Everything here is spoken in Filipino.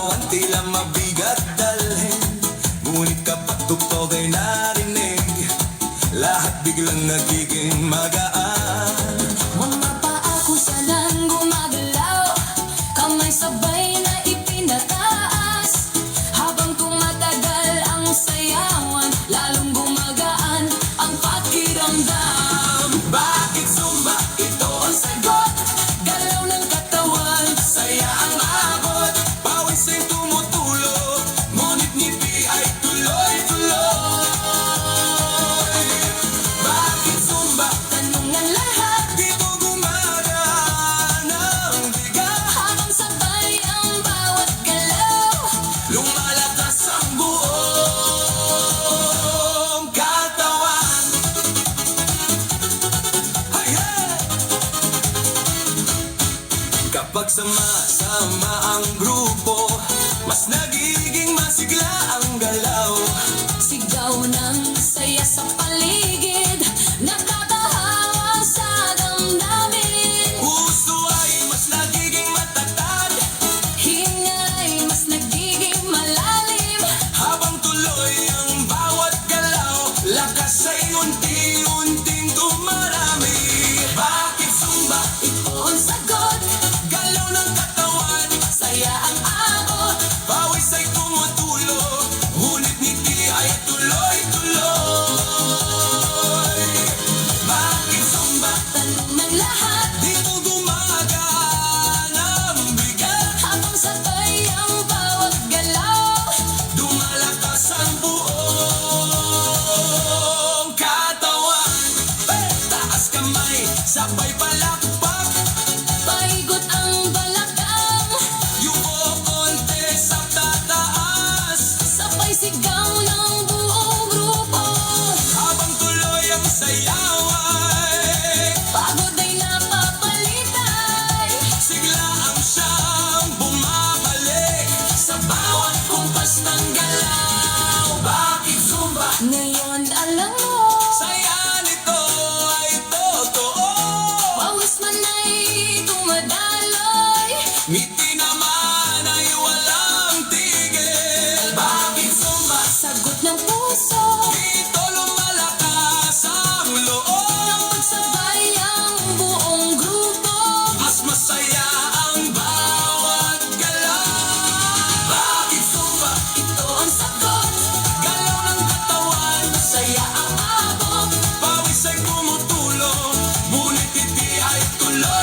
katawan tila mabigat dalhin, ngunit kapag tugtog ay narinig, lahat biglang nagiging magaan. Mga paa ko sanang gumagalaw, kamay sabay na ipinataas. Habang tumatagal ang sayawan, lalong gumagaan ang pakiramdam. Bakit Zumba? Ito ang sagot. Galaw ng katawan, Saya ang abot, pawis ay tumutulo, ngunit ngiti ay tuloy-tuloy. Bakit Zumba? tanong ng lahat, Dito gumagaan ang bigat, habang sabay ang bawat galaw. lumalakas ang buong katawan. Hey, hey! Kapag sama-sama ang grupo, mas nagiging masigla ang galaw. Sigaw ng saya sa paligid, nakakahawa sa damdamin. Puso ay mas nagiging matatag, Hinga ay mas nagiging malalim. habang tuloy ang bawat galaw, lakas ay unti-unting dumarami. Bakit Zumba? Ito ang sagot, Galaw ng katawan, saya ang abot. pawis ay tumutulo, ngunit ngiti ay tuloy-tuloy. Bakit Zumba? Tanong ng lahat, Dito gumagaan ang bigat, habang sabay ang bawat galaw. dumalakas ang buong katawan. Taas kamay, sabay palakpak, Paigot ang balakang, yuko konti sa tataas, sabay sigaw ng buong grupo. habang tuloy ang sayaway. Pagod ay napapalitay, Sigla ang siyang bumabalik sa bawat kumpas ng galaw. Bakit Zumba? ngayon alam mo. Saya nito ay totoo, Pawis man ay tumadaloy, ngiti naman ay walang tigil. Bakit Zumba? sagot ng puso. Dito lumalakas ang loob, Kapag sabay ang buong grupo, mas masaya ang bawat galaw. Bakit Zumba? ito ang sagot, Galaw ng katawan, saya ang abot. pawis ay tumutulo, ngunit ngiti ay tuloy.